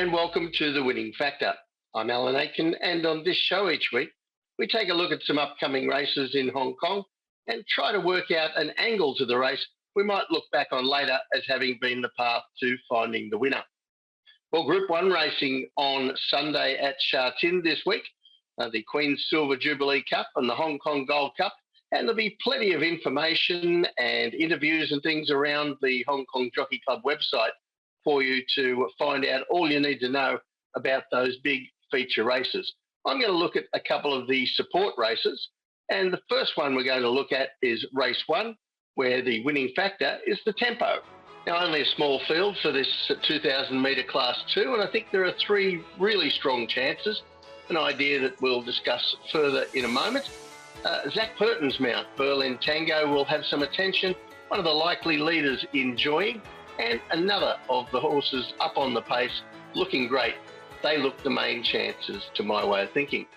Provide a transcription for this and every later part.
and welcome to The Winning Factor. I'm Alan Aitken, and on this show each week, we take a look at some upcoming races in Hong Kong and try to work out an angle to the race we might look back on later as having been the path to finding the winner. Well, Group 1 racing on Sunday at Sha Tin this week, the Queen's Silver Jubilee Cup and the Hong Kong Gold Cup, and there'll be plenty of information and interviews and things around the Hong Kong Jockey Club website for you to find out all you need to know about those big feature races. I'm going to look at a couple of the support races, and the first one we're going to look at is race 1, where the winning factor is the tempo. Now, only a small field for this 2,000 metre Class 2, and I think there are 3 really strong chances, an idea that we'll discuss further in a moment. Zach Burton's mount, Berlin Tango, will have some attention, one of the likely leaders enjoying, and another of the horses up on the pace looking great. They look the main chances to my way of thinking.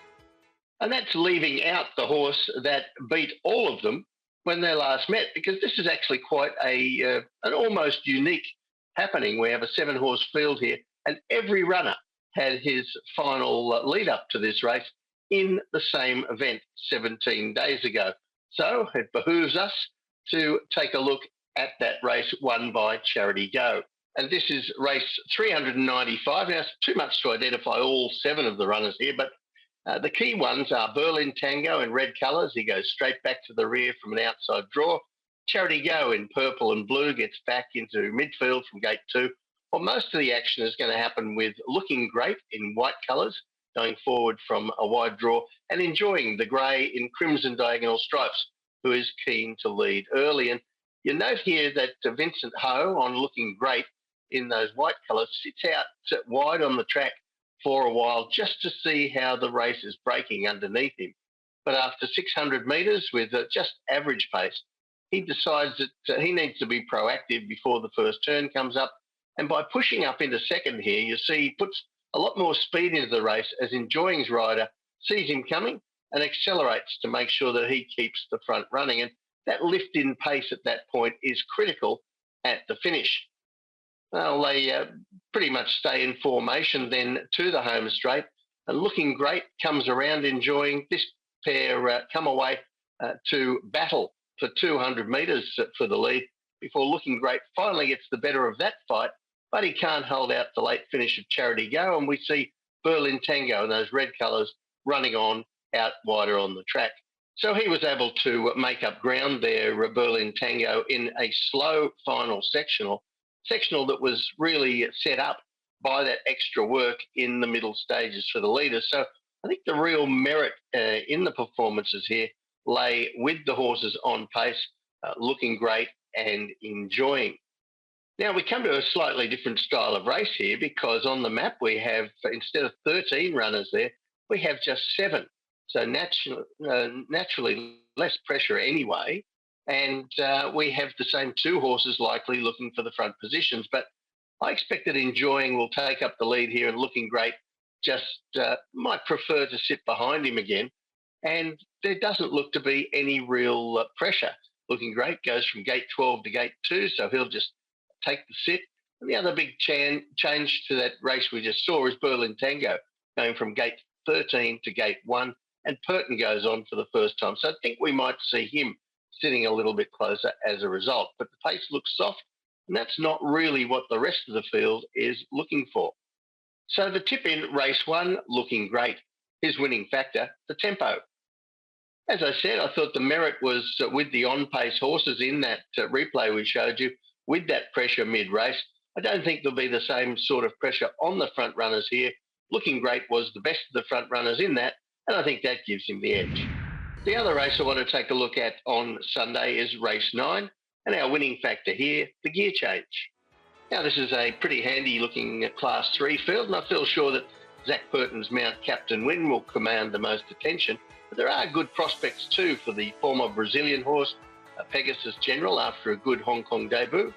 And that's leaving out the horse that beat all of them when they last met, because this is actually quite an almost unique happening. We have a 7-horse field here, and every runner had his final lead up to this race in the same event 17 days ago. So it behooves us to take a look at that race won by Charity Go. And this is race 395. Now, it's too much to identify all 7 of the runners here, but the key ones are Berlin Tango in red colours. He goes straight back to the rear from an outside draw. Charity Go in purple and blue gets back into midfield from gate 2. Well, most of the action is going to happen with Looking Great in white colours, going forward from a wide draw, and Enjoying the grey in crimson diagonal stripes, who is keen to lead early. And you note here that Vincent Ho, on Looking Great in those white colours, sits out wide on the track for a while just to see how the race is breaking underneath him. But after 600 metres with just average pace, he decides that he needs to be proactive before the first turn comes up. And by pushing up into second here, you see he puts a lot more speed into the race as Enjoying's rider sees him coming and accelerates to make sure that he keeps the front running. And that lift in pace at that point is critical at the finish. Well, they pretty much stay in formation then to the home straight. And Looking Great comes around, Enjoying. This pair come away to battle for 200 metres for the lead before Looking Great finally gets the better of that fight, but he can't hold out the late finish of Charity Go, and we see Berlin Tango in those red colours running on out wider on the track. So he was able to make up ground there, Berlin Tango, in a slow final sectional that was really set up by that extra work in the middle stages for the leaders. So I think the real merit in the performances here lay with the horses on pace, Looking Great and Enjoying. Now we come to a slightly different style of race here, because on the map we have, instead of 13 runners there, we have just 7. So naturally less pressure anyway. And we have the same 2 horses likely looking for the front positions. But I expect that Enjoying will take up the lead here, and Looking Great just might prefer to sit behind him again. And there doesn't look to be any real pressure. Looking Great goes from gate 12 to gate 2, so he'll just take the sit. And the other big change to that race we just saw is Berlin Tango going from gate 13 to gate 1, and Burton goes on for the first time. So I think we might see him sitting a little bit closer as a result. But the pace looks soft, and that's not really what the rest of the field is looking for. So the tip in race 1, Looking Great. His winning factor, the tempo. As I said, I thought the merit was with the on-pace horses in that replay we showed you, with that pressure mid-race. I don't think there'll be the same sort of pressure on the front runners here. Looking Great was the best of the front runners in that, and I think that gives him the edge. The other race I want to take a look at on Sunday is race 9, and our winning factor here, the gear change. Now, this is a pretty handy-looking Class 3 field, and I feel sure that Zach Burton's mount, Captain Win, will command the most attention. But there are good prospects too for the former Brazilian horse, Pegasus General, after a good Hong Kong debut.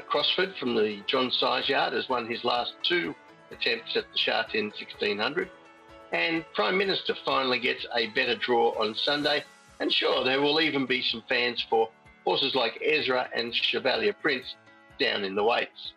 Crossford from the John Size Yard has won his last 2 attempts at the Sha Tin 1600. And Prime Minister finally gets a better draw on Sunday. And sure, there will even be some fans for horses like Ezra and Chevalier Prince down in the weights.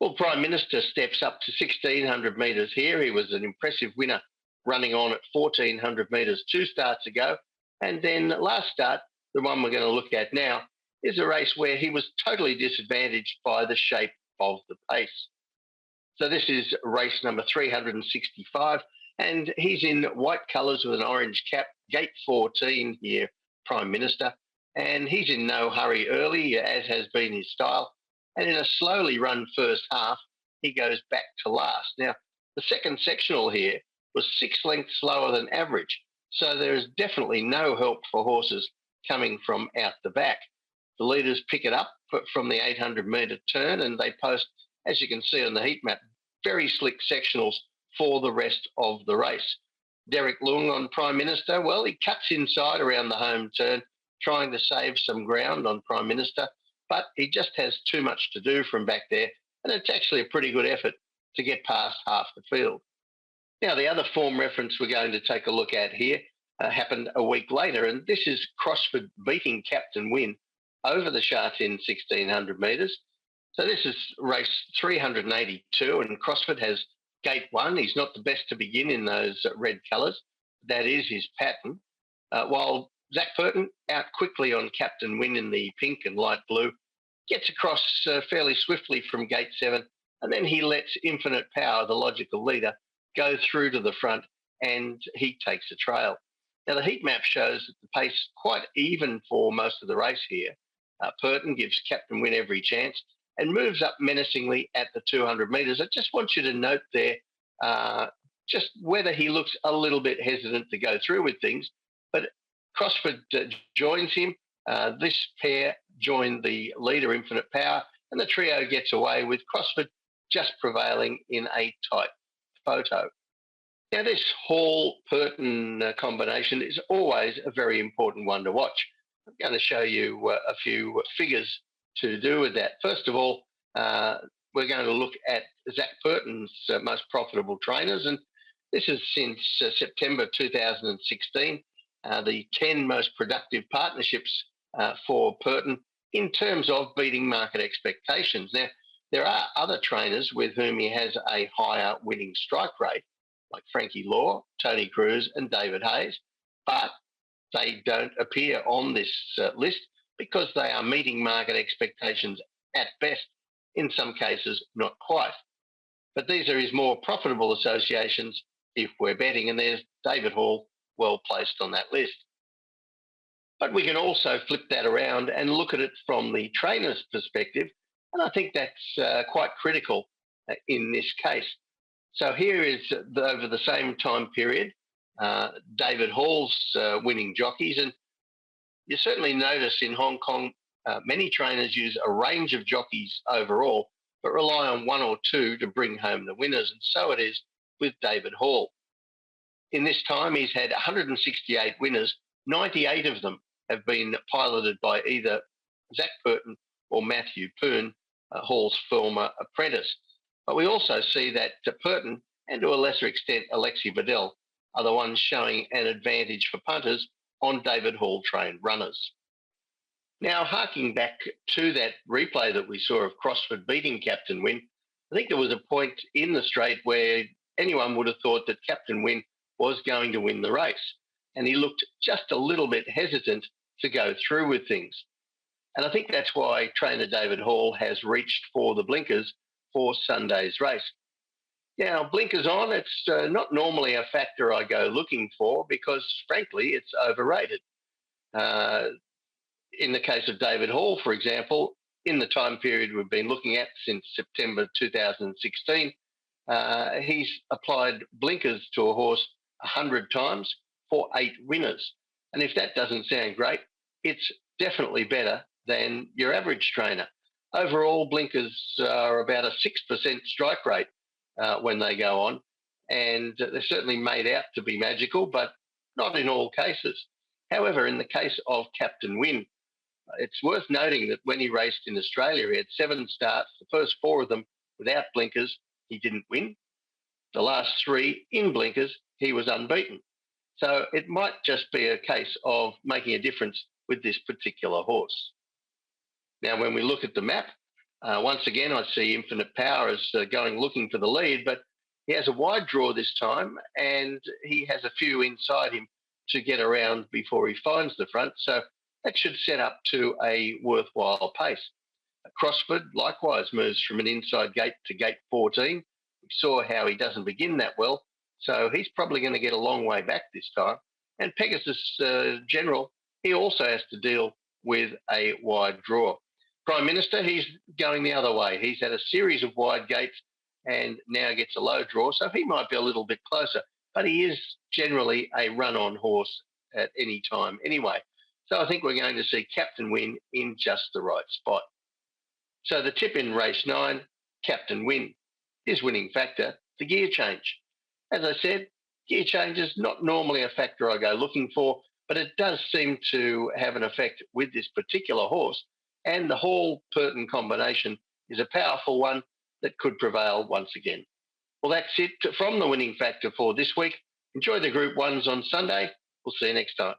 Well, Prime Minister steps up to 1,600 metres here. He was an impressive winner running on at 1,400 metres 2 starts ago. And then last start, the one we're going to look at now, is a race where he was totally disadvantaged by the shape of the pace. So this is race number 365, and he's in white colours with an orange cap, gate 14 here, Prime Minister. And he's in no hurry early, as has been his style. And in a slowly run first half, he goes back to last. Now, the second sectional here was 6 lengths slower than average. So there is definitely no help for horses coming from out the back. The leaders pick it up from the 800-metre turn, and they post, as you can see on the heat map, very slick sectionals for the rest of the race. Derek Lung on Prime Minister, well, he cuts inside around the home turn, trying to save some ground on Prime Minister, but he just has too much to do from back there, and it's actually a pretty good effort to get past half the field. Now, the other form reference we're going to take a look at here happened a week later, and this is Crossford beating Captain Win over the Sha Tin 1,600 metres. So this is race 382, and Crossford has gate 1. He's not the best to begin in those red colours. That is his pattern. While Zach Burton out quickly on Captain Win in the pink and light blue, gets across fairly swiftly from gate 7, and then he lets Infinite Power, the logical leader, go through to the front, and he takes a trail. Now, the heat map shows that the pace quite even for most of the race here. Burton gives Captain Win every chance and moves up menacingly at the 200 metres. I just want you to note there just whether he looks a little bit hesitant to go through with things, but Crossford joins him. This pair join the leader, Infinite Power, and the trio gets away with Crossford just prevailing in a tight photo. Now, this Hall-Burton combination is always a very important one to watch. I'm going to show you a few figures to do with that. First of all, we're going to look at Zach Burton's most profitable trainers, and this is since September 2016, the 10 most productive partnerships for Burton in terms of beating market expectations. Now, there are other trainers with whom he has a higher winning strike rate, like Frankie Law, Tony Cruz and David Hayes, but they don't appear on this list because they are meeting market expectations at best, in some cases not quite. But these are his more profitable associations if we're betting, and there's David Hall well placed on that list. But we can also flip that around and look at it from the trainer's perspective, and I think that's quite critical in this case. So here is, over the same time period, David Hall's winning jockeys, and you certainly notice in Hong Kong many trainers use a range of jockeys overall, but rely on one or two to bring home the winners, and so it is with David Hall. In this time, he's had 168 winners. 98 of them have been piloted by either Zach Burton or Matthew Poon, Hall's former apprentice. But we also see that Burton, and to a lesser extent Alexi Bedell, are the ones showing an advantage for punters on David Hall-trained runners. Now, harking back to that replay that we saw of Crossford beating Captain Win, I think there was a point in the straight where anyone would have thought that Captain Win was going to win the race, and he looked just a little bit hesitant to go through with things. And I think that's why trainer David Hall has reached for the blinkers for Sunday's race. Now, blinkers on, it's not normally a factor I go looking for because, frankly, it's overrated. In the case of David Hall, for example, in the time period we've been looking at since September 2016, he's applied blinkers to a horse 100 times for 8 winners. And if that doesn't sound great, it's definitely better than your average trainer. Overall, blinkers are about a 6% strike rate when they go on, and they're certainly made out to be magical, but not in all cases. However, in the case of Captain Win, it's worth noting that when he raced in Australia, he had 7 starts. The first 4 of them without blinkers, he didn't win. The last 3 in blinkers, he was unbeaten. So it might just be a case of making a difference with this particular horse. Now, when we look at the map, Once again, I see Infinite Power as going looking for the lead, but he has a wide draw this time, and he has a few inside him to get around before he finds the front. So that should set up to a worthwhile pace. Crossford likewise moves from an inside gate to gate 14. We saw how he doesn't begin that well, so he's probably going to get a long way back this time. And Pegasus General, he also has to deal with a wide draw. Prime Minister, he's going the other way. He's had a series of wide gates and now gets a low draw, so he might be a little bit closer. But he is generally a run-on horse at any time anyway. So I think we're going to see Captain Win in just the right spot. So the tip in race 9, Captain Win. His winning factor, the gear change. As I said, gear change is not normally a factor I go looking for, but it does seem to have an effect with this particular horse, and the Hall Burton combination is a powerful one that could prevail once again. Well, that's it from the winning factor for this week. Enjoy the Group 1s on Sunday. We'll see you next time.